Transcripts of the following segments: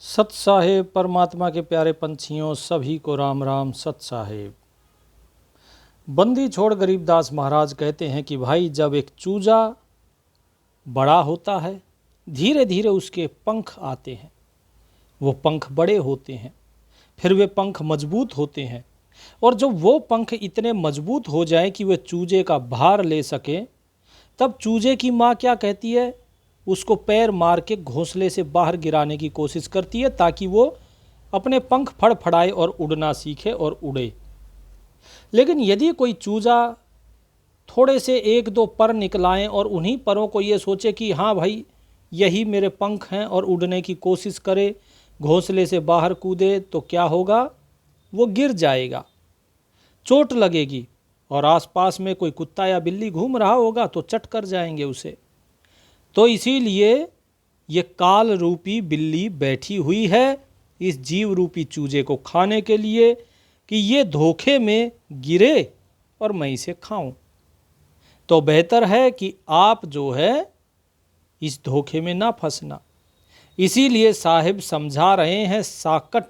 सत साहेब, परमात्मा के प्यारे पंछियों, सभी को राम राम। सत साहेब। बंदी छोड़ गरीबदास महाराज कहते हैं कि भाई, जब एक चूजा बड़ा होता है, धीरे धीरे उसके पंख आते हैं। वो पंख बड़े होते हैं, फिर वे पंख मजबूत होते हैं, और जब वो पंख इतने मजबूत हो जाएं कि वे चूजे का भार ले सके, तब चूजे की माँ क्या कहती है? उसको पैर मार के घोंसले से बाहर गिराने की कोशिश करती है, ताकि वो अपने पंख फड़फड़ाए और उड़ना सीखे और उड़े। लेकिन यदि कोई चूजा थोड़े से एक दो पर निकलाएं और उन्हीं परों को ये सोचे कि हाँ भाई, यही मेरे पंख हैं, और उड़ने की कोशिश करे, घोंसले से बाहर कूदे, तो क्या होगा? वो गिर जाएगा, चोट लगेगी, और आसपास में कोई कुत्ता या बिल्ली घूम रहा होगा तो चट कर जाएंगे उसे। तो इसीलिए ये काल रूपी बिल्ली बैठी हुई है इस जीव रूपी चूजे को खाने के लिए, कि ये धोखे में गिरे और मैं इसे खाऊं। तो बेहतर है कि आप जो है इस धोखे में ना फंसना। इसीलिए साहिब समझा रहे हैं साकट,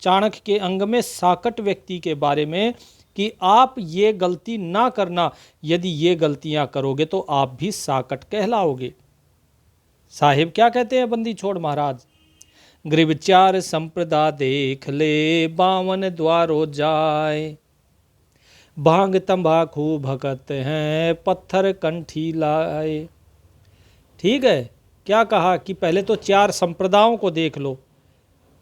चाणक्य के अंग में साकट व्यक्ति के बारे में, कि आप ये गलती ना करना। यदि ये गलतियां करोगे तो आप भी साकट कहलाओगे। साहिब क्या कहते हैं बंदी छोड़ महाराज? गृहचार संप्रदा देख ले, 52 द्वारो जाए, भांग तंबाकू भगत हैं, पत्थर कंठी लाए। ठीक है, क्या कहा कि पहले तो 4 संप्रदायों को देख लो।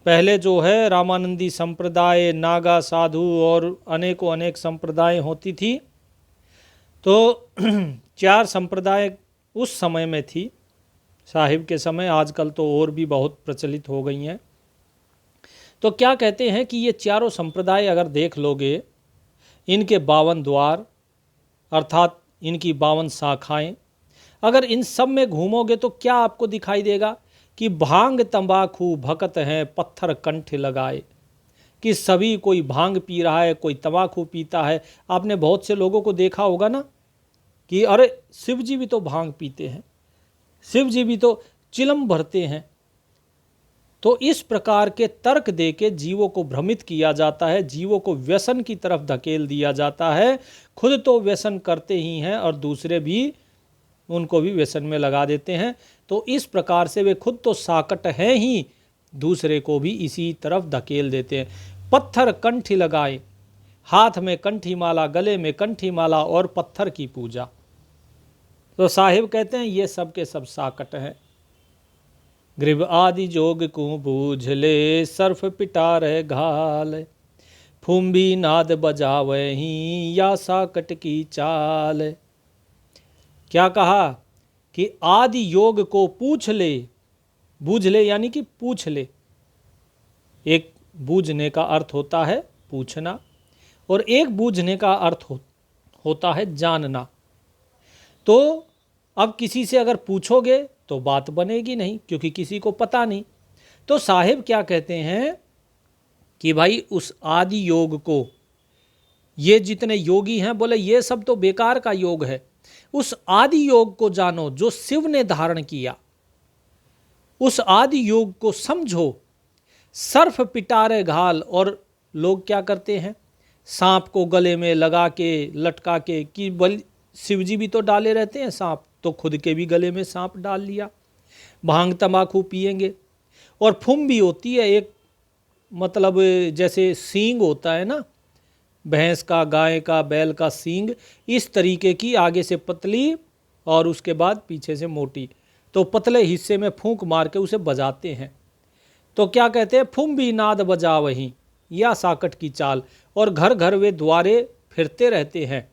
पहले जो है रामानंदी संप्रदाय, नागा साधु और अनेकों अनेक संप्रदाय होती थी। तो 4 संप्रदाय उस समय में थी, साहिब के समय। आजकल तो और भी बहुत प्रचलित हो गई हैं। तो क्या कहते हैं कि ये चारों संप्रदाय अगर देख लोगे, इनके 52 द्वार अर्थात इनकी 52 शाखाएं, अगर इन सब में घूमोगे तो क्या आपको दिखाई देगा? कि भांग तंबाकू भकत हैं, पत्थर कंठ लगाए। कि सभी, कोई भांग पी रहा है, कोई तंबाकू पीता है। आपने बहुत से लोगों को देखा होगा ना कि अरे शिव जी भी तो भांग पीते हैं, शिव जी भी तो चिलम भरते हैं। तो इस प्रकार के तर्क देके जीवों को भ्रमित किया जाता है, जीवों को व्यसन की तरफ धकेल दिया जाता है। खुद तो व्यसन करते ही हैं और दूसरे भी उनको भी व्यसन में लगा देते हैं। तो इस प्रकार से वे खुद तो साकट हैं ही, दूसरे को भी इसी तरफ धकेल देते हैं। पत्थर कंठी लगाए, हाथ में कंठी माला, गले में कंठी माला और पत्थर की पूजा। तो साहिब कहते हैं ये सब के सब साकट हैं। ग्रीब आदि जोग को बूझ ले, सर्फ पिटार घाल, फुम्बी नाद बजावही, या साकट की चाल। क्या कहा कि आदि योग को पूछ ले, बूझ ले यानी कि पूछ ले। एक बूझने का अर्थ होता है पूछना, और एक बूझने का अर्थ होता है जानना। तो अब किसी से अगर पूछोगे तो बात बनेगी नहीं, क्योंकि किसी को पता नहीं। तो साहिब क्या कहते हैं कि भाई उस आदि योग को, ये जितने योगी हैं, बोले ये सब तो बेकार का योग है। उस आदि योग को जानो जो शिव ने धारण किया, उस आदि योग को समझो। सर्फ पिटारे घाल, और लोग क्या करते हैं? सांप को गले में लगा के लटका के, कि शिव जी भी तो डाले रहते हैं सांप, तो खुद के भी गले में सांप डाल लिया। भांग तंबाकू पिएंगे, और फुम भी होती है एक, मतलब जैसे सींग होता है ना, भैंस का, गाय का, बैल का सींग, इस तरीके की, आगे से पतली और उसके बाद पीछे से मोटी। तो पतले हिस्से में फूंक मार के उसे बजाते हैं। तो क्या कहते हैं? फुम भी नाद बजा वहीं, या साकट की चाल। और घर घर वे द्वारे फिरते रहते हैं।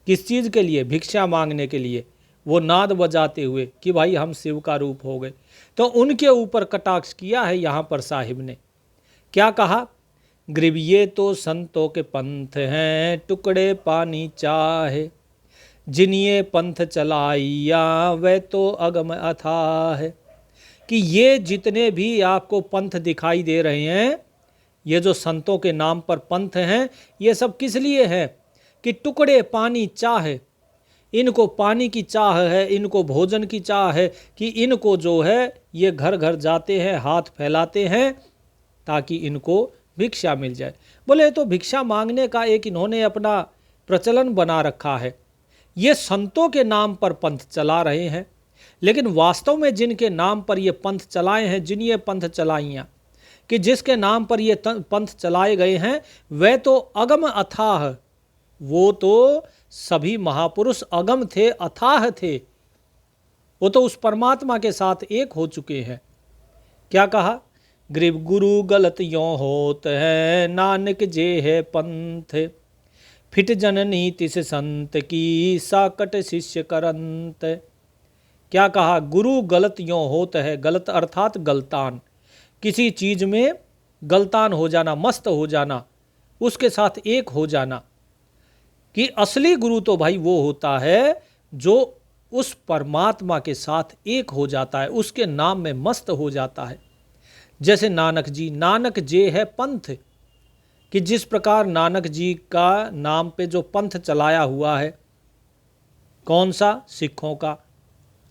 किस चीज़ के लिए? भिक्षा मांगने के लिए। वो नाद बजाते हुए कि भाई हम शिव का रूप हो गए। तो उनके ऊपर कटाक्ष किया है यहाँ पर साहिब ने। क्या कहा? ग्रीब ये तो संतों के पंथ हैं, टुकड़े पानी चाहे, जिन्हें पंथ चलाइया वह तो अगम अथाह है। कि ये जितने भी आपको पंथ दिखाई दे रहे हैं, ये जो संतों के नाम पर पंथ हैं, ये सब किस लिए है? कि टुकड़े पानी चाहे, इनको पानी की चाह है, इनको भोजन की चाह है, कि इनको जो है ये घर घर जाते हैं, हाथ फैलाते हैं ताकि इनको भिक्षा मिल जाए। बोले तो भिक्षा मांगने का एक इन्होंने अपना प्रचलन बना रखा है। ये संतों के नाम पर पंथ चला रहे हैं, लेकिन वास्तव में जिनके नाम पर ये पंथ चलाए हैं, जिन ये पंथ चलाइयाँ कि जिसके नाम पर ये पंथ चलाए गए हैं, वह तो अगम अथाह, वो तो सभी महापुरुष अगम थे, अथाह थे। वो तो उस परमात्मा के साथ एक हो चुके हैं। क्या कहा? गरीब गुरु गलत यों होत है, नानक जे है पंथ, फिट जननी तिस संत की, साकट शिष्य करंत। क्या कहा? गुरु गलत यों होत है, गलत अर्थात गलतान, किसी चीज में गलतान हो जाना, मस्त हो जाना, उसके साथ एक हो जाना। कि असली गुरु तो भाई वो होता है जो उस परमात्मा के साथ एक हो जाता है, उसके नाम में मस्त हो जाता है। जैसे नानक जी, नानक जे है पंथ, कि जिस प्रकार नानक जी का नाम पे जो पंथ चलाया हुआ है, कौन सा? सिखों का।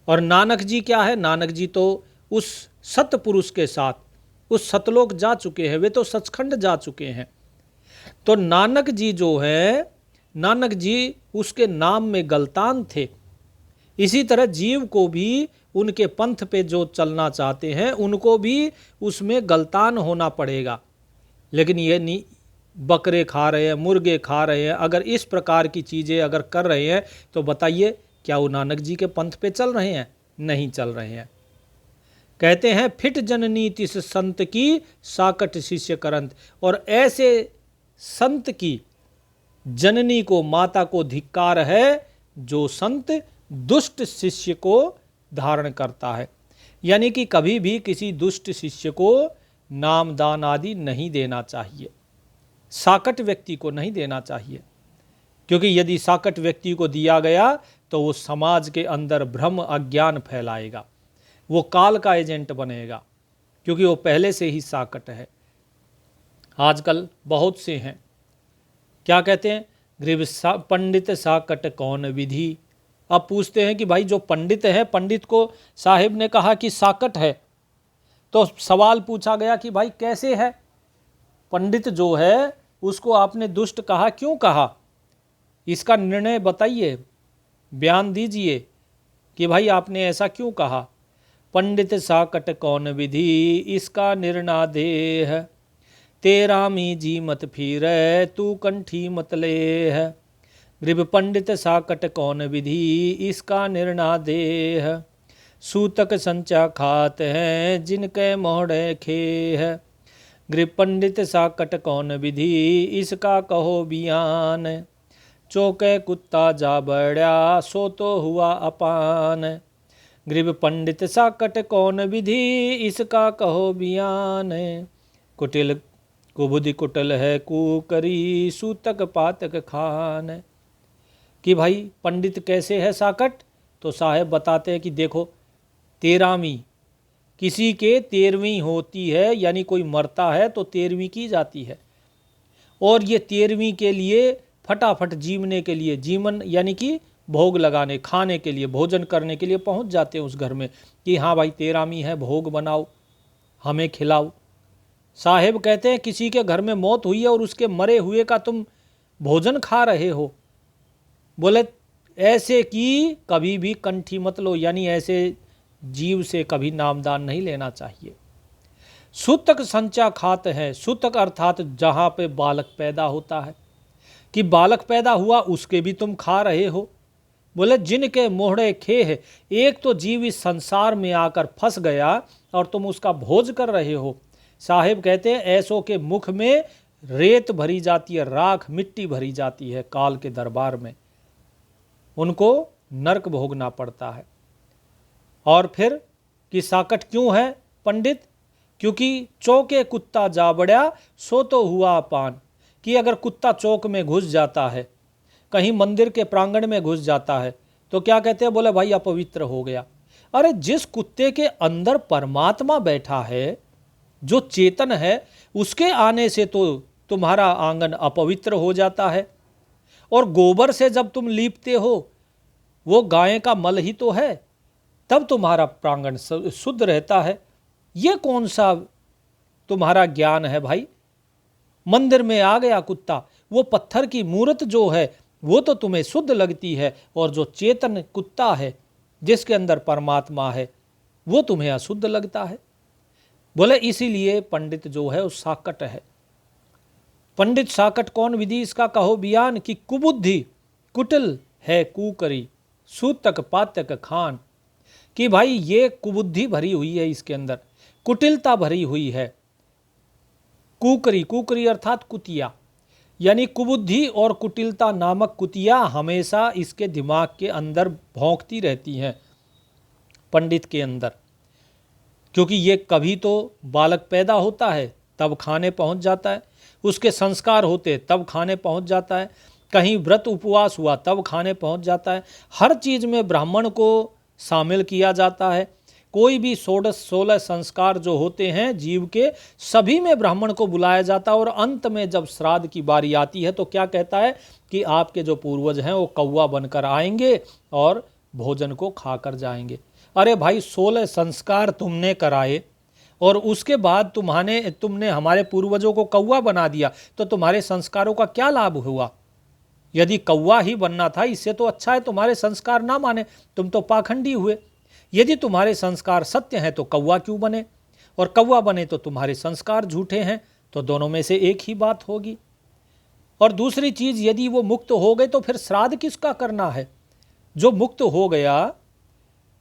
और नानक जी क्या है? नानक जी तो उस सतपुरुष के साथ उस सतलोक जा चुके हैं, वे तो सचखंड जा चुके हैं। तो नानक जी जो है, नानक जी उसके नाम में गलतान थे। इसी तरह जीव को भी उनके पंथ पे जो चलना चाहते हैं, उनको भी उसमें गलतान होना पड़ेगा। लेकिन ये नहीं, बकरे खा रहे हैं, मुर्गे खा रहे हैं, अगर इस प्रकार की चीज़ें अगर कर रहे हैं तो बताइए क्या वो नानक जी के पंथ पे चल रहे हैं? नहीं चल रहे हैं। कहते हैं फिट जननी तिस संत की, साकट शिष्य करंत। और ऐसे संत की, जननी को, माता को धिक्कार है जो संत दुष्ट शिष्य को धारण करता है। यानी कि कभी भी किसी दुष्ट शिष्य को नाम दान आदि नहीं देना चाहिए, साकट व्यक्ति को नहीं देना चाहिए। क्योंकि यदि साकट व्यक्ति को दिया गया तो वो समाज के अंदर भ्रम अज्ञान फैलाएगा, वो काल का एजेंट बनेगा, क्योंकि वो पहले से ही साकट है। आजकल बहुत से हैं, क्या कहते हैं? गृभ पंडित साकट कौन विधि। अब पूछते हैं कि भाई जो पंडित है, पंडित को साहिब ने कहा कि साकट है, तो सवाल पूछा गया कि भाई कैसे है? पंडित जो है उसको आपने दुष्ट कहा, क्यों कहा? इसका निर्णय बताइए, बयान दीजिए कि भाई आपने ऐसा क्यों कहा। पंडित साकट कौन विधि, इसका निर्णादेह, तेरा मी जी मत फिर तू कंठी मत ले है। गृभ पंडित साकट कौन विधि, इसका निर्णादेह, सूतक संचा खात है जिनके मोहड़े खे है। गृभ पंडित साकट कौन विधि, इसका कहो बियान, चौके कुत्ता जा बड़ा सो तो हुआ अपान। गृभ पंडित साकट कौन विधि, इसका कहो बियान, कुटिल कुबुद्धि कुटल है कुकरी, सूतक पातक खान। कि भाई पंडित कैसे है साकट? तो साहब बताते हैं कि देखो, 13वीं किसी के 13वीं होती है, यानी कोई मरता है तो 13वीं की जाती है, और ये 13वीं के लिए फटाफट जीवने के लिए, जीवन यानी कि भोग लगाने, खाने के लिए, भोजन करने के लिए पहुंच जाते हैं उस घर में कि हाँ भाई 13वीं है, भोग बनाओ, हमें खिलाओ। साहेब कहते हैं किसी के घर में मौत हुई है और उसके मरे हुए का तुम भोजन खा रहे हो। बोले ऐसे की कभी भी कंठी मत लो, यानी ऐसे जीव से कभी नामदान नहीं लेना चाहिए। सूतक संचा खात है, सूतक अर्थात जहाँ पे बालक पैदा होता है, कि बालक पैदा हुआ उसके भी तुम खा रहे हो। बोले जिनके मोहड़े खे है, एक तो जीव इस संसार में आकर फंस गया और तुम उसका भोज कर रहे हो। साहिब कहते हैं ऐसों के मुख में रेत भरी जाती है, राख मिट्टी भरी जाती है काल के दरबार में, उनको नरक भोगना पड़ता है। और फिर कि साकट क्यों है पंडित? क्योंकि चौके कुत्ता जा बड़ा सो तो हुआ पान, कि अगर कुत्ता चौक में घुस जाता है, कहीं मंदिर के प्रांगण में घुस जाता है, तो क्या कहते हैं? बोले भाई अपवित्र हो गया। अरे जिस कुत्ते के अंदर परमात्मा बैठा है, जो चेतन है, उसके आने से तो तुम्हारा आंगन अपवित्र हो जाता है। और गोबर से जब तुम लीपते हो, वो गाय का मल ही तो है, तब तुम्हारा प्रांगण शुद्ध रहता है। ये कौन सा तुम्हारा ज्ञान है भाई? मंदिर में आ गया कुत्ता, वो पत्थर की मूर्त जो है वो तो तुम्हें शुद्ध लगती है, और जो चेतन कुत्ता है जिसके अंदर परमात्मा है वो तुम्हें अशुद्ध लगता है। बोले इसीलिए पंडित जो है वो साकट है। पंडित साकट कौन विधि इसका कहो बयान, कि कुबुद्धि कुटिल है कुकरी सूतक पातक खान। कि भाई ये कुबुद्धि भरी हुई है, इसके अंदर कुटिलता भरी हुई है। कुकरी, कुकरी अर्थात कुतिया, यानी कुबुद्धि और कुटिलता नामक कुतिया हमेशा इसके दिमाग के अंदर भौंकती रहती हैं पंडित के अंदर। क्योंकि ये कभी तो बालक पैदा होता है तब खाने पहुंच जाता है, उसके संस्कार होते तब खाने पहुंच जाता है, कहीं व्रत उपवास हुआ तब खाने पहुंच जाता है। हर चीज़ में ब्राह्मण को शामिल किया जाता है। कोई भी 16 संस्कार जो होते हैं जीव के, सभी में ब्राह्मण को बुलाया जाता है। और अंत में जब श्राद्ध की बारी आती है तो क्या कहता है कि आपके जो पूर्वज हैं वो कौवा बनकर आएंगे और भोजन को खाकर जाएंगे। अरे भाई 16 संस्कार तुमने कराए और उसके बाद तुमने हमारे पूर्वजों को कौवा बना दिया, तो तुम्हारे संस्कारों का क्या लाभ हुआ? यदि कौवा ही बनना था, इससे तो अच्छा है तुम्हारे संस्कार ना माने, तुम तो पाखंडी हुए। यदि तुम्हारे संस्कार सत्य हैं तो कौवा क्यों बने, और कौवा बने तो तुम्हारे संस्कार झूठे हैं, तो दोनों में से एक ही बात होगी। और दूसरी चीज़, यदि वो मुक्त हो गए तो फिर श्राद्ध किसका करना है? जो मुक्त हो गया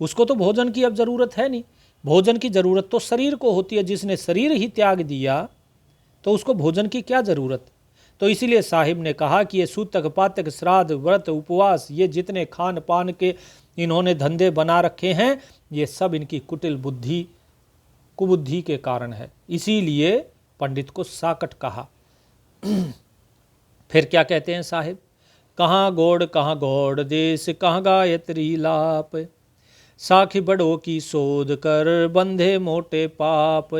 उसको तो भोजन की अब ज़रूरत है नहीं। भोजन की ज़रूरत तो शरीर को होती है। जिसने शरीर ही त्याग दिया तो उसको भोजन की क्या ज़रूरत? तो इसीलिए साहिब ने कहा कि ये सूतक पातक श्राद्ध व्रत उपवास, ये जितने खान पान के इन्होंने धंधे बना रखे हैं, ये सब इनकी कुटिल बुद्धि कुबुद्धि के कारण है। इसीलिए पंडित को साकट कहा। फिर क्या कहते हैं साहिब, कहाँ गौड़ देश, कहाँ गायत्री लाप, साखी बड़ों की शोध कर बंधे मोटे पाप,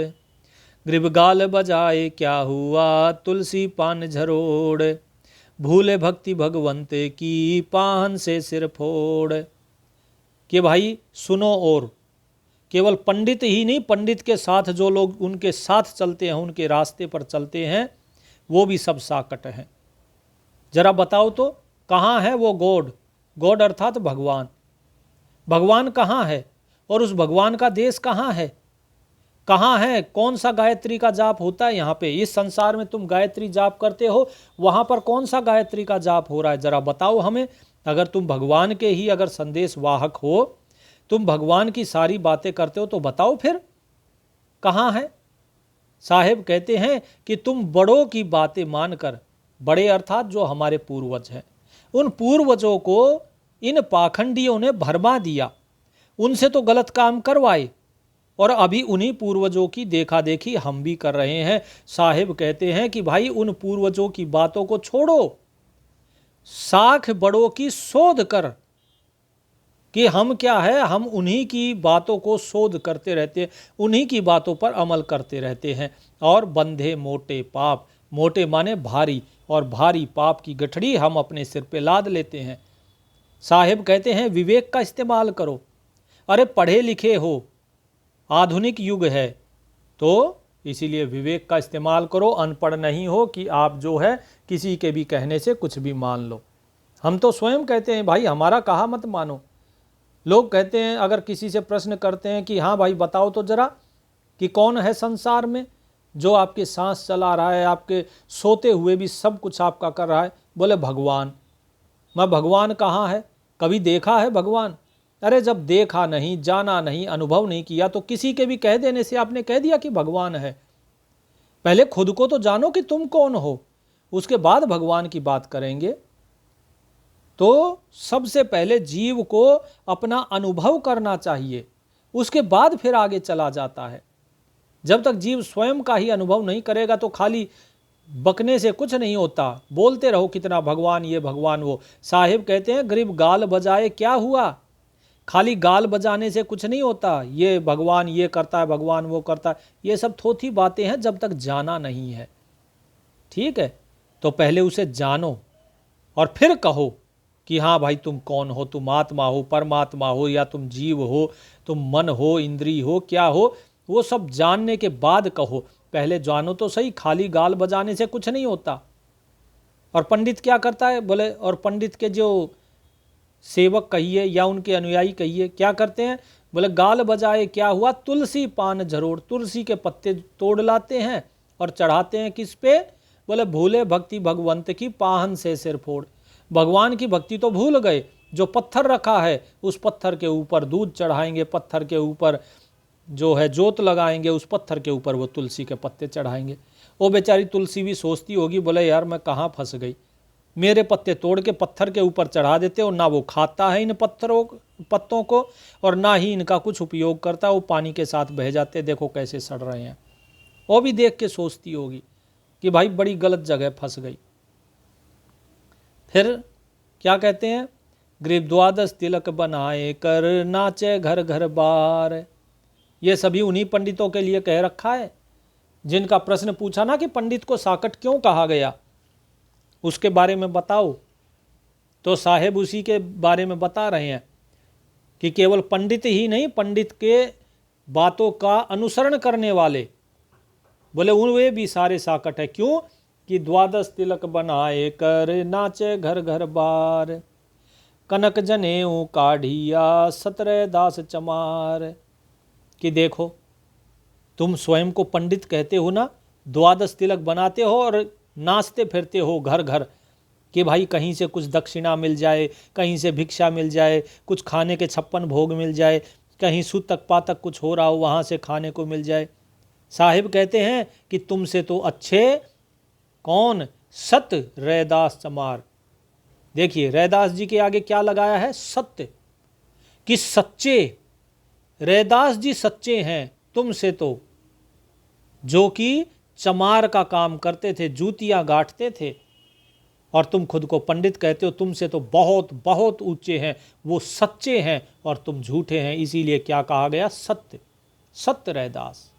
ग्रीब गाल बजाए क्या हुआ तुलसी पान झरोड़, भूले भक्ति भगवंत की पान से सिर फोड़। कि भाई सुनो, और केवल पंडित ही नहीं, पंडित के साथ जो लोग उनके साथ चलते हैं, उनके रास्ते पर चलते हैं, वो भी सब साकट हैं। जरा बताओ तो कहाँ है वो गॉड? गॉड अर्थात भगवान। भगवान कहाँ है और उस भगवान का देश कहाँ है? कहाँ है? कौन सा गायत्री का जाप होता है यहाँ पे? इस संसार में तुम गायत्री जाप करते हो, वहाँ पर कौन सा गायत्री का जाप हो रहा है? जरा बताओ हमें। अगर तुम भगवान के ही अगर संदेश वाहक हो, तुम भगवान की सारी बातें करते हो, तो बताओ फिर कहाँ है? साहेब कहते हैं कि तुम बड़ों की बातें मानकर, बड़े अर्थात जो हमारे पूर्वज हैं, उन पूर्वजों को इन पाखंडियों ने भरमा दिया, उनसे तो गलत काम करवाए, और अभी उन्हीं पूर्वजों की देखा देखी हम भी कर रहे हैं। साहिब कहते हैं कि भाई उन पूर्वजों की बातों को छोड़ो, साख बड़ों की शोध कर, कि हम क्या है, हम उन्हीं की बातों को शोध करते रहते हैं, उन्हीं की बातों पर अमल करते रहते हैं। और बंधे मोटे पाप, मोटे माने भारी, और भारी पाप की गठड़ी हम अपने सिर पे लाद लेते हैं। साहिब कहते हैं विवेक का इस्तेमाल करो। अरे पढ़े लिखे हो, आधुनिक युग है, तो इसीलिए विवेक का इस्तेमाल करो। अनपढ़ नहीं हो कि आप जो है किसी के भी कहने से कुछ भी मान लो। हम तो स्वयं कहते हैं भाई हमारा कहा मत मानो। लोग कहते हैं, अगर किसी से प्रश्न करते हैं कि हाँ भाई बताओ तो जरा कि कौन है संसार में जो आपके सांस चला रहा है, आपके सोते हुए भी सब कुछ आपका कर रहा है? बोले भगवान। मैं भगवान कहाँ है? कभी देखा है भगवान? अरे जब देखा नहीं, जाना नहीं, अनुभव नहीं किया, तो किसी के भी कह देने से आपने कह दिया कि भगवान है? पहले खुद को तो जानो कि तुम कौन हो, उसके बाद भगवान की बात करेंगे। तो सबसे पहले जीव को अपना अनुभव करना चाहिए, उसके बाद फिर आगे चला जाता है। जब तक जीव स्वयं का ही अनुभव नहीं करेगा तो खाली बकने से कुछ नहीं होता। बोलते रहो कितना भगवान ये भगवान वो। साहिब कहते हैं गरीब गाल बजाए क्या हुआ? खाली गाल बजाने से कुछ नहीं होता। ये भगवान ये करता है, भगवान वो करता है, ये सब थोथी बातें हैं जब तक जाना नहीं है। ठीक है, तो पहले उसे जानो और फिर कहो कि हाँ भाई तुम कौन हो, तुम आत्मा हो, परमात्मा हो, या तुम जीव हो, तुम मन हो, इंद्री हो, क्या हो। वो सब जानने के बाद कहो, पहले जानो तो सही, खाली गाल बजाने से कुछ नहीं होता। और पंडित क्या करता है बोले, और पंडित के जो सेवक कहिए या उनके अनुयायी कहिए क्या करते हैं बोले, गाल बजाए क्या हुआ, तुलसी पान जरूर, तुलसी के पत्ते तोड़ लाते हैं और चढ़ाते हैं किस पे, बोले भूले भक्ति भगवंत की पाहन से सिर फोड़। भगवान की भक्ति तो भूल गए, जो पत्थर रखा है उस पत्थर के ऊपर दूध चढ़ाएंगे, पत्थर के ऊपर जो है जोत लगाएंगे, उस पत्थर के ऊपर वो तुलसी के पत्ते चढ़ाएंगे। वो बेचारी तुलसी भी सोचती होगी, बोले यार मैं कहाँ फंस गई, मेरे पत्ते तोड़ के पत्थर के ऊपर चढ़ा देते और ना वो खाता है इन पत्तों को और ना ही इनका कुछ उपयोग करता, वो पानी के साथ बह जाते, देखो कैसे सड़ रहे हैं। वो भी देख के सोचती होगी कि भाई बड़ी गलत जगह फंस गई। फिर क्या कहते हैं, ग्रीव द्वादश तिलक बनाए कर नाचे घर घर बार। ये सभी उन्हीं पंडितों के लिए कह रखा है जिनका प्रश्न पूछा ना कि पंडित को साकट क्यों कहा गया, उसके बारे में बताओ। तो साहेब उसी के बारे में बता रहे हैं कि केवल पंडित ही नहीं, पंडित के बातों का अनुसरण करने वाले, बोले वे भी सारे साकट है। क्यों कि द्वादश तिलक बनाए कर नाचे घर घर बार, कनक जनेऊ काढ़िया 17 दास चमार। कि देखो तुम स्वयं को पंडित कहते हो ना, द्वादश तिलक बनाते हो और नाचते फिरते हो घर घर कि भाई कहीं से कुछ दक्षिणा मिल जाए, कहीं से भिक्षा मिल जाए, कुछ खाने के 56 भोग मिल जाए, कहीं सूतक पातक कुछ हो रहा हो वहाँ से खाने को मिल जाए। साहिब कहते हैं कि तुमसे तो अच्छे कौन, सत्य रैदास चमार। देखिए रैदास जी के आगे क्या लगाया है, सत्य, कि सच्चे रैदास जी सच्चे हैं तुमसे तो, जो कि चमार का काम करते थे, जूतियां गांठते थे, और तुम खुद को पंडित कहते हो, तुमसे तो बहुत बहुत ऊंचे हैं, वो सच्चे हैं और तुम झूठे हैं। इसीलिए क्या कहा गया, सत्य, सत्य रैदास।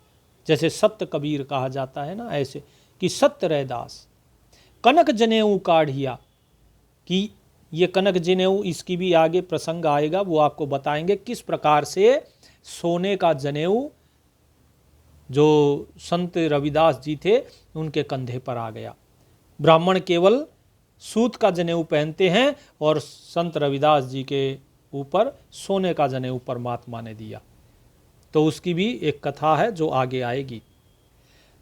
जैसे सत्य कबीर कहा जाता है ना, ऐसे कि सत्य रैदास। कनक जनेऊ काढ़िया, कि ये कनक जनेऊ, इसकी भी आगे प्रसंग आएगा, वो आपको बताएंगे किस प्रकार से सोने का जनेऊ जो संत रविदास जी थे उनके कंधे पर आ गया। ब्राह्मण केवल सूत का जनेऊ पहनते हैं और संत रविदास जी के ऊपर सोने का जनेऊ परमात्मा ने दिया। तो उसकी भी एक कथा है जो आगे आएगी।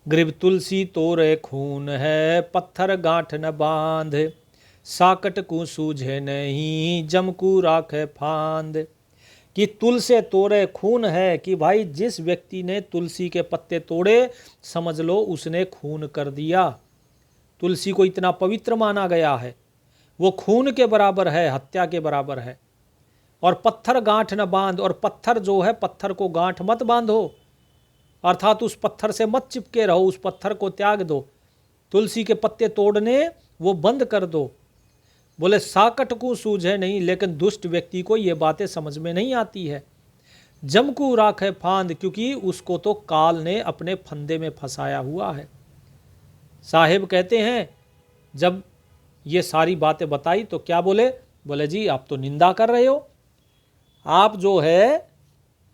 ग्रीव तुलसी तोरे खून है, पत्थर गांठ न बांध, साकट को सूझे नहीं, जमकू राखे फांद। कि तुलसे तोड़े खून है, कि भाई जिस व्यक्ति ने तुलसी के पत्ते तोड़े समझ लो उसने खून कर दिया। तुलसी को इतना पवित्र माना गया है, वो खून के बराबर है, हत्या के बराबर है। और पत्थर गांठ न बांध, और पत्थर जो है, पत्थर को गांठ मत बांधो, अर्थात उस पत्थर से मत चिपके रहो, उस पत्थर को त्याग दो, तुलसी के पत्ते तोड़ने वो बंद कर दो। बोले साकट को सूझे नहीं, लेकिन दुष्ट व्यक्ति को ये बातें समझ में नहीं आती है। जमकू राखे फांद, क्योंकि उसको तो काल ने अपने फंदे में फंसाया हुआ है। साहिब कहते हैं जब ये सारी बातें बताई तो क्या बोले, बोले जी आप तो निंदा कर रहे हो, आप जो है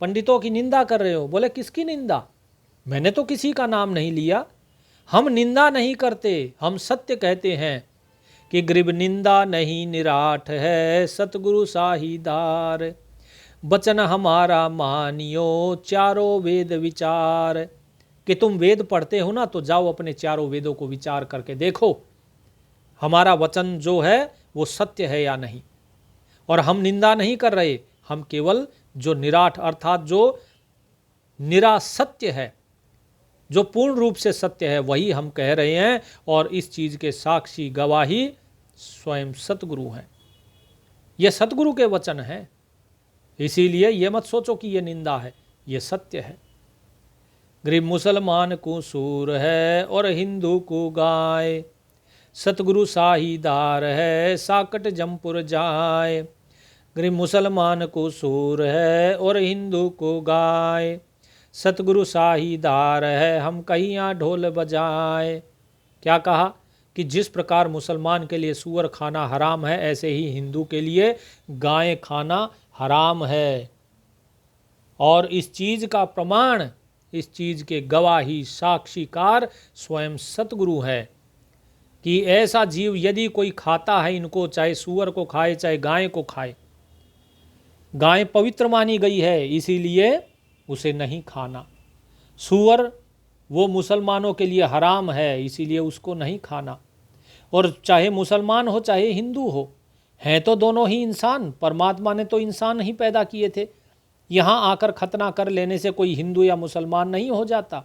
पंडितों की निंदा कर रहे हो। बोले किसकी निंदा, मैंने तो किसी का नाम नहीं लिया, हम निंदा नहीं करते, हम सत्य कहते हैं कि ग्रीव निंदा नहीं निराठ है, सतगुरु साहीदार, बचन हमारा मानियो, चारों वेद विचार। कि तुम वेद पढ़ते हो ना, तो जाओ अपने चारों वेदों को विचार करके देखो हमारा वचन जो है वो सत्य है या नहीं। और हम निंदा नहीं कर रहे, हम केवल जो निराठ अर्थात जो निरासत्य है, जो पूर्ण रूप से सत्य है, वही हम कह रहे हैं। और इस चीज के साक्षी गवाही स्वयं सतगुरु हैं, ये सतगुरु के वचन हैं। इसीलिए ये मत सोचो कि ये निंदा है, ये सत्य है। ग्रीव मुसलमान को सूर है और हिंदू को गाय, सतगुरु साहीदार है, साकट जमपुर जाए। ग्रीव मुसलमान को सूर है और हिंदू को गाय, सतगुरु साहीदार है, हम कहियाँ ढोल बजाए। क्या कहा कि जिस प्रकार मुसलमान के लिए सूअर खाना हराम है, ऐसे ही हिंदू के लिए गाय खाना हराम है। और इस चीज़ का प्रमाण इस चीज़ के गवाही साक्षीकार स्वयं सतगुरु है कि ऐसा जीव यदि कोई खाता है इनको, चाहे सूअर को खाए चाहे गाय को खाए, गाय पवित्र मानी गई है इसीलिए उसे नहीं खाना। सूअर वो मुसलमानों के लिए हराम है इसीलिए उसको नहीं खाना। और चाहे मुसलमान हो चाहे हिंदू हो, हैं तो दोनों ही इंसान। परमात्मा ने तो इंसान ही पैदा किए थे। यहाँ आकर खतना कर लेने से कोई हिंदू या मुसलमान नहीं हो जाता।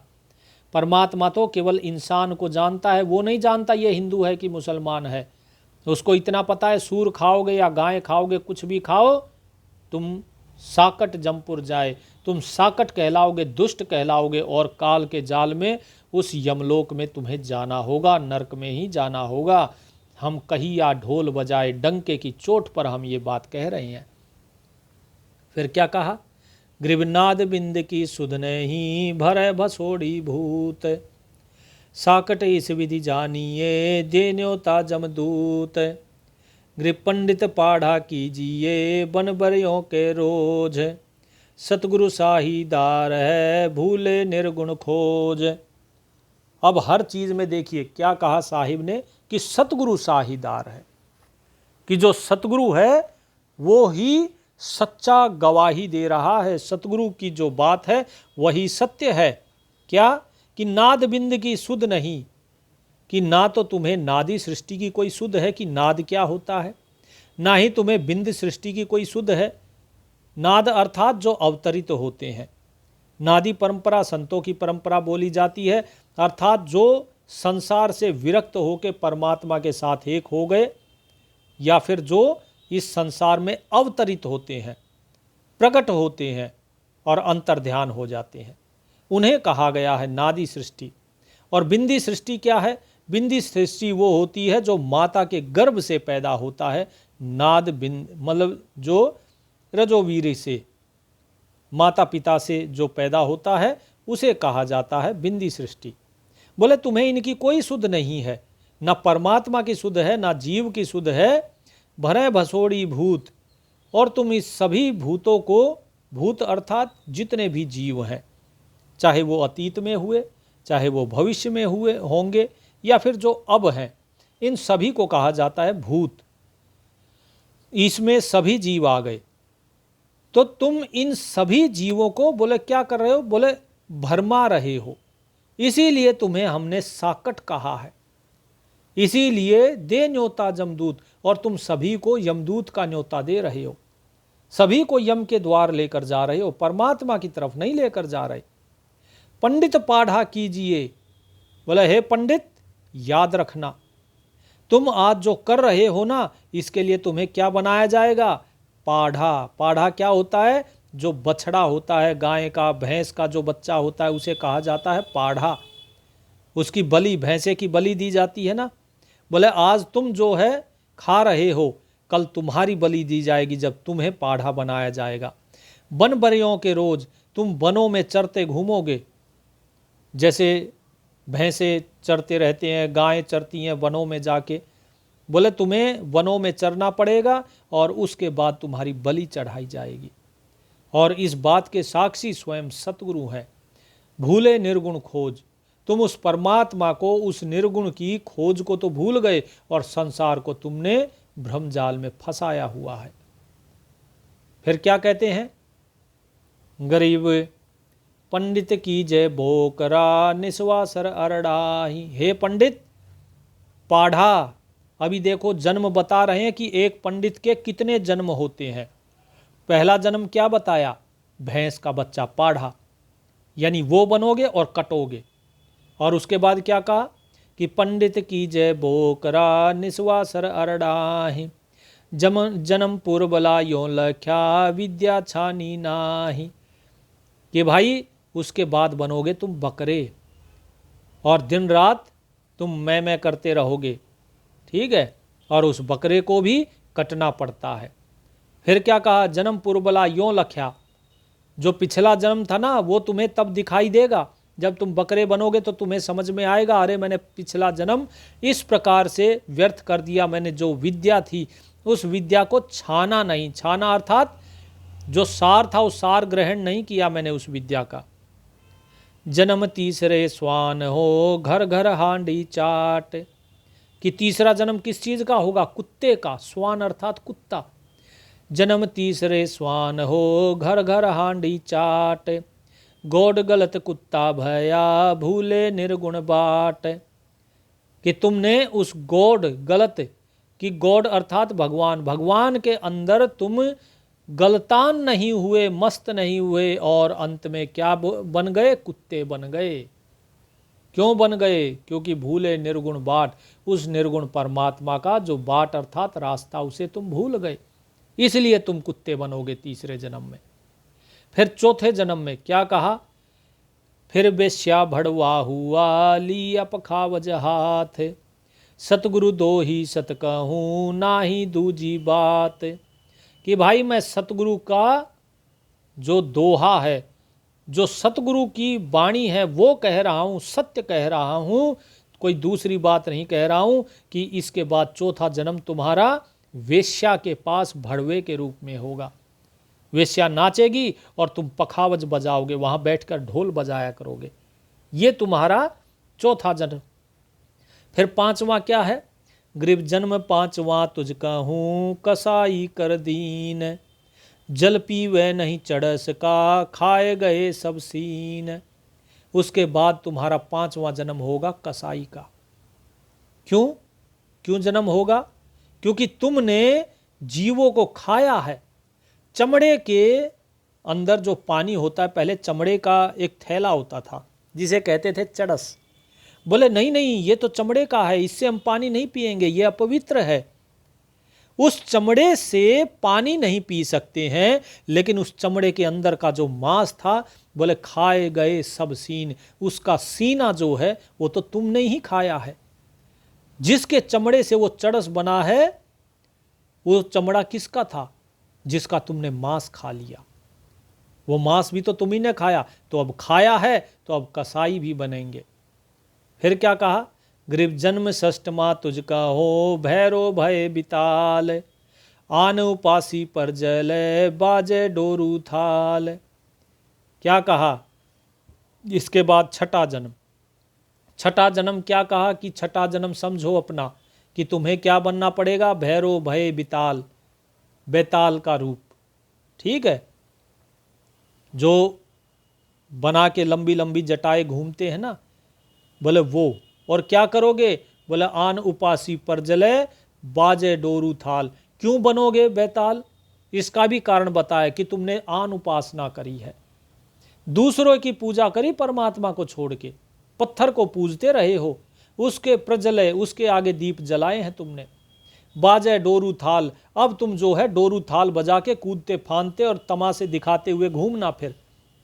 परमात्मा तो केवल इंसान को जानता है, वो नहीं जानता ये हिंदू है कि मुसलमान है। उसको इतना पता है सूर खाओगे या गाय खाओगे, कुछ भी खाओ, तुम साकट जमपुर जाए, तुम साकट कहलाओगे, दुष्ट कहलाओगे और काल के जाल में उस यमलोक में तुम्हें जाना होगा, नरक में ही जाना होगा। हम कहीं या ढोल बजाए डंके की चोट पर हम ये बात कह रहे हैं। फिर क्या कहा, ग्रीवनाद बिंद की सुध नहीं भर भसोड़ी भूत, साकट इस विधि जानिए दे न्योता जमदूत, गृह पंडित पाढ़ा कीजिए बन बरियों के रोज, सतगुरु साहीदार है भूले निर्गुण खोज। अब हर चीज में देखिए क्या कहा साहिब ने कि सतगुरु साहीदार है, कि जो सतगुरु है वो ही सच्चा गवाही दे रहा है। सतगुरु की जो बात है वही सत्य है। क्या कि नाद बिंद की सुध नहीं, कि ना तो तुम्हें नादी सृष्टि की कोई सुध है कि नाद क्या होता है, ना ही तुम्हें बिंद सृष्टि की कोई सुध है। नाद अर्थात जो अवतरित होते हैं। नादी परंपरा संतों की परंपरा बोली जाती है, अर्थात जो संसार से विरक्त होकर परमात्मा के साथ एक हो गए, या फिर जो इस संसार में अवतरित होते हैं, प्रकट होते हैं और अंतर्ध्यान हो जाते हैं, उन्हें कहा गया है नादी सृष्टि। और बिंदी सृष्टि क्या है? बिंदी सृष्टि वो होती है जो माता के गर्भ से पैदा होता है। नाद बिंद मतलब जो रजोवीर से, माता पिता से जो पैदा होता है उसे कहा जाता है बिंदी सृष्टि। बोले तुम्हें इनकी कोई सुध नहीं है, ना परमात्मा की सुध है ना जीव की सुध है, भरे भसोड़ी भूत। और तुम इस सभी भूतों को, भूत अर्थात जितने भी जीव हैं, चाहे वो अतीत में हुए चाहे वो भविष्य में हुए होंगे या फिर जो अब हैं, इन सभी को कहा जाता है भूत। इसमें सभी जीव आ गए। तो तुम इन सभी जीवों को बोले क्या कर रहे हो? बोले भरमा रहे हो, इसीलिए तुम्हें हमने साकट कहा है, इसीलिए दे न्योता जमदूत। और तुम सभी को यमदूत का न्योता दे रहे हो, सभी को यम के द्वार लेकर जा रहे हो, परमात्मा की तरफ नहीं लेकर जा रहे। पंडित पाढ़ा कीजिए, बोले हे पंडित याद रखना, तुम आज जो कर रहे हो ना, इसके लिए तुम्हें क्या बनाया जाएगा? पाढ़ा। पाढ़ा क्या होता है? जो बछड़ा होता है, गाय का, भैंस का जो बच्चा होता है उसे कहा जाता है पाढ़ा। उसकी बलि, भैंसे की बलि दी जाती है ना। बोले आज तुम जो है खा रहे हो, कल तुम्हारी बलि दी जाएगी जब तुम्हें पाढ़ा बनाया जाएगा। वन बरियों के रोज तुम वनों में चरते घूमोगे, जैसे भैंसे चरते रहते हैं, गायें चरती हैं वनों में जाके। बोले तुम्हें वनों में चरना पड़ेगा और उसके बाद तुम्हारी बलि चढ़ाई जाएगी। और इस बात के साक्षी स्वयं सतगुरु है। भूले निर्गुण खोज, तुम उस परमात्मा को, उस निर्गुण की खोज को तो भूल गए और संसार को तुमने भ्रमजाल में फंसाया हुआ है। फिर क्या कहते हैं? गरीब पंडित की जय बोकरा निस्वासर अरडाही। हे पंडित, पाढ़ा, अभी देखो जन्म बता रहे हैं कि एक पंडित के कितने जन्म होते हैं। पहला जन्म क्या बताया? भैंस का बच्चा पाढ़ा, यानी वो बनोगे और कटोगे। और उसके बाद क्या कहा कि पंडित की जय बोकरा निस्वासर अरडाही, जन्म पूर्वला यो लख्या विद्या छानी नाही। कि भाई उसके बाद बनोगे तुम बकरे और दिन रात तुम मैं करते रहोगे, ठीक है, और उस बकरे को भी कटना पड़ता है। फिर क्या कहा? जन्म पूर्वला यों लख्या, जो पिछला जन्म था ना वो तुम्हें तब दिखाई देगा जब तुम बकरे बनोगे, तो तुम्हें समझ में आएगा अरे मैंने पिछला जन्म इस प्रकार से व्यर्थ कर दिया, मैंने जो विद्या थी उस विद्या को छाना नहीं। छाना अर्थात जो सार था उस सार ग्रहण नहीं किया मैंने उस विद्या का। जन्म तीसरे स्वान हो, घर घर हांडी चाट। कि तीसरा जन्म किस चीज का होगा? कुत्ते का। स्वान अर्थात कुत्ता। जन्म तीसरे स्वान हो, घर घर हांडी चाट। गौड़ गलत कुत्ता भया, भूले निर्गुण बाट। कि तुमने उस गौड़ गलत, कि गौड़ अर्थात भगवान, भगवान के अंदर तुम गलतान नहीं हुए, मस्त नहीं हुए, और अंत में क्या बन गए? कुत्ते बन गए। क्यों बन गए? क्योंकि भूले निर्गुण बाट, उस निर्गुण परमात्मा का जो बाट अर्थात रास्ता, उसे तुम भूल गए, इसलिए तुम कुत्ते बनोगे तीसरे जन्म में। फिर चौथे जन्म में क्या कहा? फिर बेश्या भड़वा हुआ, लिया पखावज हाथ। सतगुरु दो ही सत कहूँ, ना ही दूजी बात। कि भाई मैं सतगुरु का जो दोहा है, जो सतगुरु की वाणी है, वो कह रहा हूँ, सत्य कह रहा हूँ, कोई दूसरी बात नहीं कह रहा हूँ। कि इसके बाद चौथा जन्म तुम्हारा वेश्या के पास भड़वे के रूप में होगा। वेश्या नाचेगी और तुम पखावज बजाओगे, वहां बैठकर ढोल बजाया करोगे। ये तुम्हारा चौथा जन्म। फिर पांचवा क्या है? गरीब जन्म पांचवा तुझ कहूँ, कसाई कर दीन। जल पीवे नहीं चढ़स का, खाए गए सब सीन। उसके बाद तुम्हारा पांचवा जन्म होगा कसाई का। क्यों? क्यों जन्म होगा? क्योंकि तुमने जीवों को खाया है। चमड़े के अंदर जो पानी होता है, पहले चमड़े का एक थैला होता था जिसे कहते थे चड़स। बोले नहीं नहीं, ये तो चमड़े का है, इससे हम पानी नहीं पिएंगे, ये अपवित्र है। उस चमड़े से पानी नहीं पी सकते हैं, लेकिन उस चमड़े के अंदर का जो मांस था, बोले खाए गए सब सीन, उसका सीना जो है वो तो तुमने ही खाया है। जिसके चमड़े से वो चड़स बना है, वो चमड़ा किसका था? जिसका तुमने मांस खा लिया। वो मांस भी तो तुम्ही ने खाया, तो अब खाया है तो अब कसाई भी बनेंगे। फिर क्या कहा? गरीब जन्म षष्ठमा तुझका हो, भैरो भय बिताल। आन उपासी पर जले, बाजे डोरू थाल। क्या कहा? इसके बाद छठा जन्म। छठा जन्म क्या कहा? कि छठा जन्म समझो अपना, कि तुम्हें क्या बनना पड़ेगा? भैरो भय बिताल, बेताल का रूप। ठीक है? जो बना के लंबी लंबी जटाएं घूमते हैं ना, बोले वो। और क्या करोगे? बोले आन उपासी पर जले, बाजे डोरू थाल। क्यों बनोगे बेताल? इसका भी कारण बताया कि तुमने आन उपासना करी है, दूसरों की पूजा करी परमात्मा को छोड़ के, पत्थर को पूजते रहे हो, उसके प्रजले, उसके आगे दीप जलाए हैं तुमने। बाजे डोरू थाल, अब तुम जो है डोरू थाल बजा के कूदते फांदते और तमाशे दिखाते हुए घूमना, फिर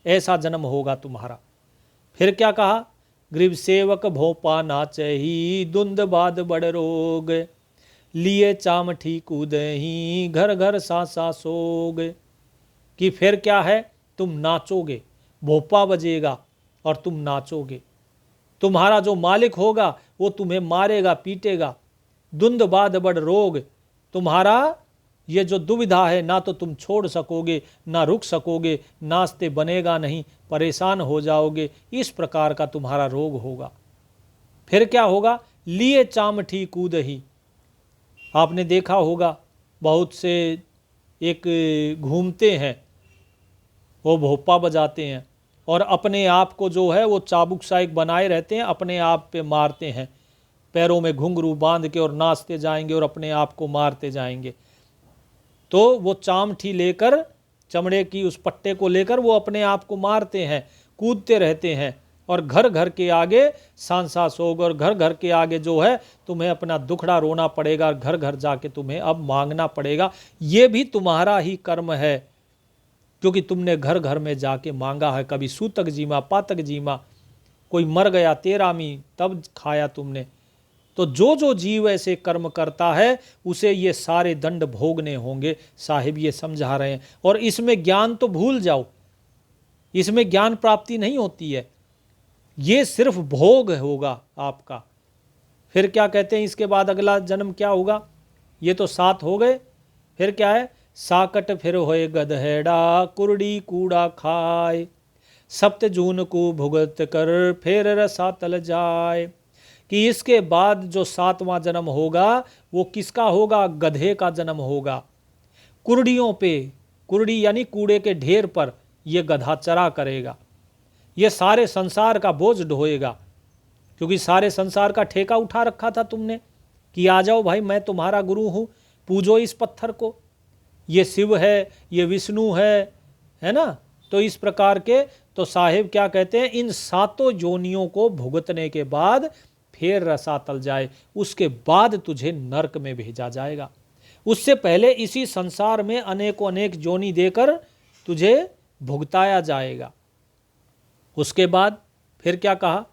ऐसा जन्म होगा तुम्हारा। फिर क्या कहा? गरीब सेवक भोपा नाचही, धुंध बाद बड़ रोग। लिए चामठी कूदही, घर घर सा सोग। कि फिर क्या है? तुम नाचोगे, भोपा बजेगा और तुम नाचोगे। तुम्हारा जो मालिक होगा वो तुम्हें मारेगा, पीटेगा। धुंध बाद बड़ रोग, तुम्हारा ये जो दुविधा है, ना तो तुम छोड़ सकोगे, ना रुक सकोगे, नाचते बनेगा नहीं, परेशान हो जाओगे, इस प्रकार का तुम्हारा रोग होगा। फिर क्या होगा? लिए चामठी कूद ही। आपने देखा होगा बहुत से एक घूमते हैं, वो भोपा बजाते हैं और अपने आप को जो है वो चाबुक साइक बनाए रहते हैं, अपने आप पे मारते हैं, पैरों में घुंघरू बांध के, और नाचते जाएंगे और अपने आप को मारते जाएंगे। तो वो चामठी लेकर, चमड़े की उस पट्टे को लेकर वो अपने आप को मारते हैं, कूदते रहते हैं, और घर घर के आगे सांसा सोग, और घर घर के आगे जो है तुम्हें अपना दुखड़ा रोना पड़ेगा, और घर घर जाके तुम्हें अब मांगना पड़ेगा। ये भी तुम्हारा ही कर्म है, क्योंकि तुमने घर घर में जाके मांगा है। कभी सूतक जीमा, पातक जीमा, कोई मर गया तेरामी, तब खाया तुमने। तो जो जो जीव ऐसे कर्म करता है उसे ये सारे दंड भोगने होंगे, साहिब ये समझा रहे हैं। और इसमें ज्ञान तो भूल जाओ, इसमें ज्ञान प्राप्ति नहीं होती है, ये सिर्फ भोग होगा आपका। फिर क्या कहते हैं इसके बाद अगला जन्म क्या होगा? ये तो 7 हो गए। फिर क्या है? साकट फिर होए गधेड़ा, कुरडी कूड़ा खाए। सप्त जून को भुगत कर फिर रसातल जाए, कि इसके बाद जो 7वां जन्म होगा वो किसका होगा? गधे का जन्म होगा। कुर्डियों पे, कुर्डी यानी कूड़े के ढेर पर ये गधा चरा करेगा, ये सारे संसार का बोझ ढोएगा, क्योंकि सारे संसार का ठेका उठा रखा था तुमने कि आ जाओ भाई मैं तुम्हारा गुरु हूँ, पूजो इस पत्थर को, ये शिव है, ये विष्णु है ना। तो इस प्रकार के, तो साहिब क्या कहते हैं, इन 7 योनियों को भुगतने के बाद फिर रसातल जाए, उसके बाद तुझे नरक में भेजा जाएगा। उससे पहले इसी संसार में अनेकों अनेक योनि देकर तुझे भुगताया जाएगा। उसके बाद फिर क्या कहा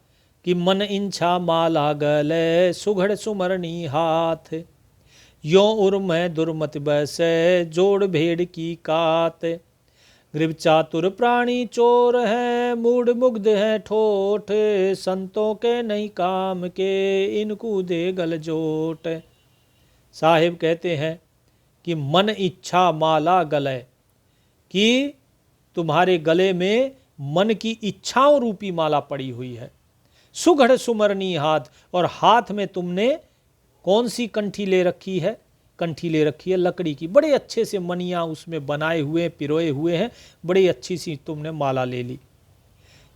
कि मन इंछा माला गले सुघड़ सुमरनी हाथ, यो उर्म दुर्मत बैसे जोड़ भेड़ की कात, ग्रीव चातुर प्राणी चोर है मूड मुग्ध है ठोठ, संतों के नहीं काम के इनको दे गल जोट। साहिब कहते हैं कि मन इच्छा माला गले, कि तुम्हारे गले में मन की इच्छाओं रूपी माला पड़ी हुई है। सुघड़ सुमरनी हाथ, और हाथ में तुमने कौन सी कंठी ले रखी है? कंठी ले रखी है लकड़ी की, बड़े अच्छे से मनिया उसमें बनाए हुए पिरोए हुए हैं, बड़ी अच्छी सी तुमने माला ले ली।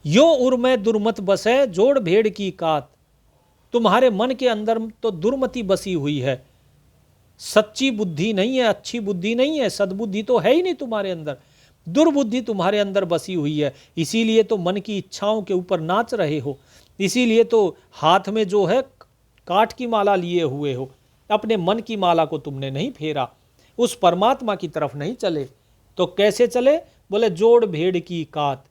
यो उर्मे दुर्मत बसे जोड़ भेड़ की कात, तुम्हारे मन के अंदर तो दुर्मति बसी हुई है, सच्ची बुद्धि नहीं है, अच्छी बुद्धि नहीं है, सद्बुद्धि तो है ही नहीं तुम्हारे अंदर, दुर्बुद्धि तुम्हारे अंदर बसी हुई है। इसीलिए तो मन की इच्छाओं के ऊपर नाच रहे हो, इसीलिए तो हाथ में जो है काठ की माला लिए हुए हो, अपने मन की माला को तुमने नहीं फेरा, उस परमात्मा की तरफ नहीं चले। तो कैसे चले? बोले जोड़ भेड़ की कात,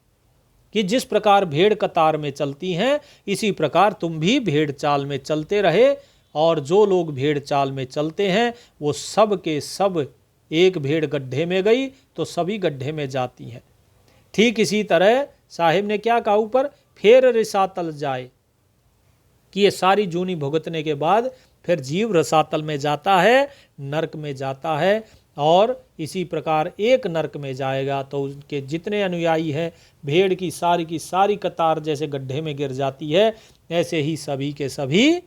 कि जिस प्रकार भेड़ कतार में चलती हैं इसी प्रकार तुम भी भेड़ चाल में चलते रहे, और जो लोग भेड़ चाल में चलते हैं वो सब के सब, एक भेड़ गड्ढे में गई तो सभी गड्ढे में जाती हैं। ठीक इसी तरह साहिब ने क्या कहा ऊपर, फिर रसातल जाए, कि ये सारी जूनी भुगतने के बाद फिर जीव रसातल में जाता है, नरक में जाता है, और इसी प्रकार एक नरक में जाएगा तो उनके जितने अनुयायी हैं, भेड़ की सारी कतार जैसे गड्ढे में गिर जाती है, ऐसे ही सभी के सभी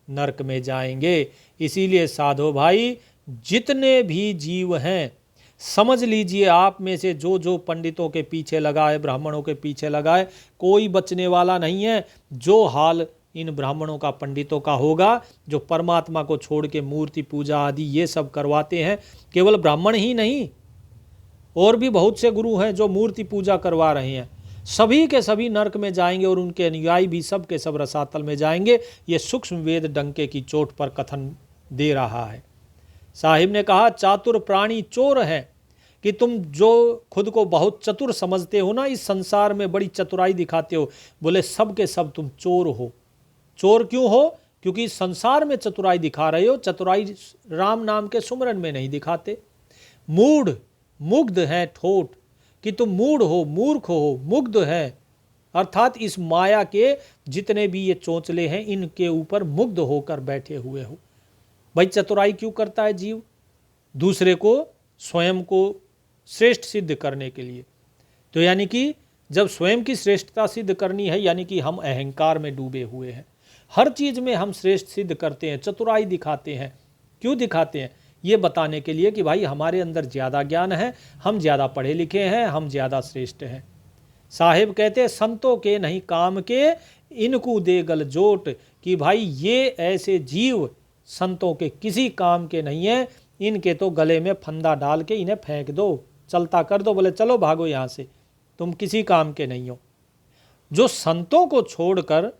नरक में जाएंगे। इसीलिए साधो भाई, जितने भी जीव हैं समझ लीजिए, आप में से जो जो पंडितों के पीछे लगा है, ब्राह्मणों के पीछे लगा है, कोई बचने वाला नहीं है। जो हाल इन ब्राह्मणों का, पंडितों का होगा, जो परमात्मा को छोड़ के मूर्ति पूजा आदि ये सब करवाते हैं, केवल ब्राह्मण ही नहीं, और भी बहुत से गुरु हैं जो मूर्ति पूजा करवा रहे हैं, सभी के सभी नरक में जाएंगे, और उनके अनुयायी भी सब के सब रसातल में जाएंगे। ये सूक्ष्म वेद डंके की चोट पर कथन दे रहा है। साहिब ने कहा चातुर प्राणी चोर है, कि तुम जो खुद को बहुत चतुर समझते हो ना, इस संसार में बड़ी चतुराई दिखाते हो, बोले सब के सब तुम चोर हो। चोर क्यों हो? क्योंकि इस संसार में चतुराई दिखा रहे हो, चतुराई राम नाम के सुमरन में नहीं दिखाते। मूढ़ मुग्ध है ठोठ, कि तुम मूढ़ हो, मूर्ख हो, मुग्ध है, अर्थात इस माया के जितने भी ये चोंचले हैं इनके ऊपर मुग्ध होकर बैठे हुए हो। भाई चतुराई क्यों करता है जीव? दूसरे को, स्वयं को श्रेष्ठ सिद्ध करने के लिए। तो यानी कि जब स्वयं की श्रेष्ठता सिद्ध करनी है, यानी कि हम अहंकार में डूबे हुए हैं, हर चीज में हम श्रेष्ठ सिद्ध करते हैं, चतुराई दिखाते हैं। क्यों दिखाते हैं? ये बताने के लिए कि भाई हमारे अंदर ज़्यादा ज्ञान है, हम ज़्यादा पढ़े लिखे हैं, हम ज़्यादा श्रेष्ठ हैं। साहिब कहते हैं संतों के नहीं काम के इनको दे गल जोट, कि भाई ये ऐसे जीव संतों के किसी काम के नहीं है, इनके तो गले में फंदा डाल के इन्हें फेंक दो, चलता कर दो, बोले चलो भागो यहाँ से, तुम किसी काम के नहीं हो। जो संतों को छोड़कर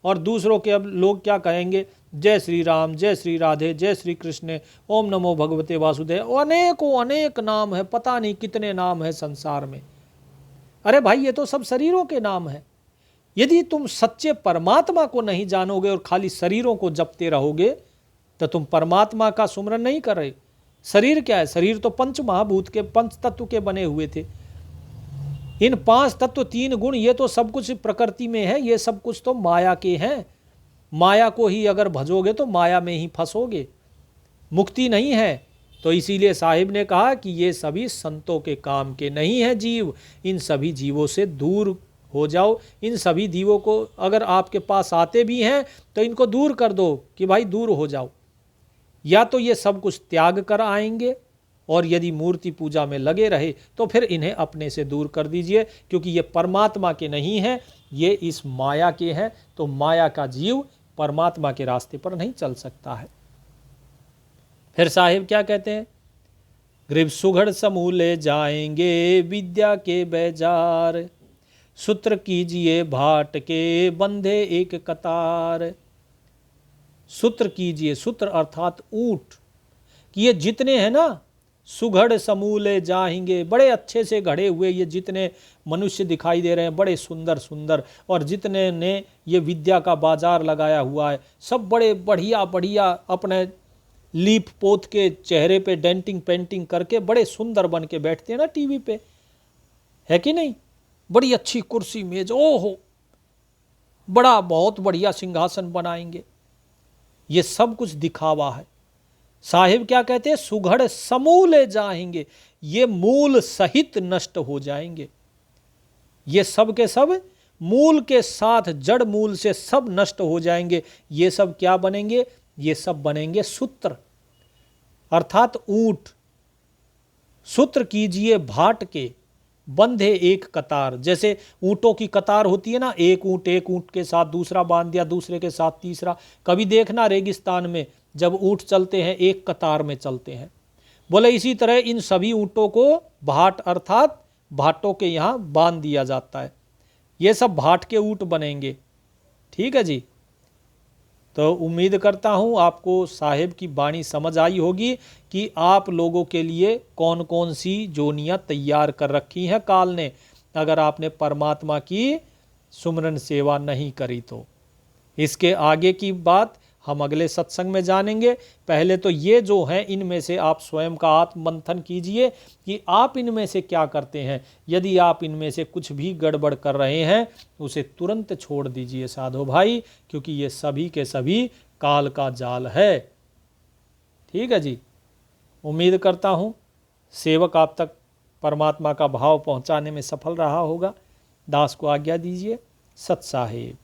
और दूसरों के, अब लोग क्या कहेंगे, जय श्री राम, जय श्री राधे, जय श्री कृष्ण, ओम नमो भगवते वासुदेव, अनेकों अनेक नाम है, पता नहीं कितने नाम है संसार में। अरे भाई ये तो सब शरीरों के नाम है। यदि तुम सच्चे परमात्मा को नहीं जानोगे और खाली शरीरों को जपते रहोगे तो तुम परमात्मा का सुमरन नहीं कर रहे। शरीर क्या है? शरीर तो पंच महाभूत के, पंच तत्व के बने हुए थे। इन 5 तत्व 3 गुण, ये तो सब कुछ प्रकृति में है, ये सब कुछ तो माया के हैं। माया को ही अगर भजोगे तो माया में ही फंसोगे, मुक्ति नहीं है। तो इसीलिए साहिब ने कहा कि ये सभी संतों के काम के नहीं है जीव, इन सभी जीवों से दूर हो जाओ। इन सभी दीवों को अगर आपके पास आते भी हैं तो इनको दूर कर दो कि भाई दूर हो जाओ। या तो ये सब कुछ त्याग कर आएंगे, और यदि मूर्ति पूजा में लगे रहे तो फिर इन्हें अपने से दूर कर दीजिए, क्योंकि ये परमात्मा के नहीं हैं, ये इस माया के हैं। तो माया का जीव परमात्मा के रास्ते पर नहीं चल सकता है। फिर साहिब क्या कहते हैं, ग्रीव सुघड़ समूले जाएंगे विद्या के बेजार, सूत्र कीजिए भाट के बंधे एक कतार। सूत्र कीजिए, सूत्र अर्थात ऊंट, कि ये जितने हैं ना, सुघड़ समूले जाएंगे, बड़े अच्छे से घड़े हुए ये जितने मनुष्य दिखाई दे रहे हैं, बड़े सुंदर सुंदर, और जितने ने ये विद्या का बाजार लगाया हुआ है, सब बड़े बढ़िया बढ़िया अपने लीप पोत के चेहरे पे डेंटिंग पेंटिंग करके बड़े सुंदर बन के बैठते हैं ना टीवी पे, है कि नहीं? बड़ी अच्छी कुर्सी मेज, ओहो बड़ा बहुत बढ़िया सिंहासन बनाएंगे। ये सब कुछ दिखावा है। साहिब क्या कहते हैं, सुघड़ समूले जाएंगे, ये मूल सहित नष्ट हो जाएंगे। ये सब के सब मूल के साथ, जड़ मूल से सब नष्ट हो जाएंगे। ये सब क्या बनेंगे, ये सब बनेंगे सूत्र अर्थात ऊंट। सूत्र कीजिए भाट के बंधे एक कतार, जैसे ऊंटों की कतार होती है ना, एक ऊंट के साथ दूसरा बांध दिया, दूसरे के साथ तीसरा। कभी देखना रेगिस्तान में जब ऊंट चलते हैं एक कतार में चलते हैं। बोले इसी तरह इन सभी ऊंटों को भाट अर्थात भाटों के यहाँ बांध दिया जाता है। ये सब भाट के ऊंट बनेंगे। ठीक है जी। तो उम्मीद करता हूँ आपको साहिब की वाणी समझ आई होगी कि आप लोगों के लिए कौन कौन सी जोनियाँ तैयार कर रखी हैं काल ने, अगर आपने परमात्मा की सुमरन सेवा नहीं करी तो। इसके आगे की बात हम अगले सत्संग में जानेंगे। पहले तो ये जो हैं इनमें से आप स्वयं का आत्म मंथन कीजिए कि आप इनमें से क्या करते हैं। यदि आप इनमें से कुछ भी गड़बड़ कर रहे हैं उसे तुरंत छोड़ दीजिए साधो भाई, क्योंकि ये सभी के सभी काल का जाल है। ठीक है जी। उम्मीद करता हूँ सेवक आप तक परमात्मा का भाव पहुँचाने में सफल रहा होगा। दास को आज्ञा दीजिए। सत साहिब।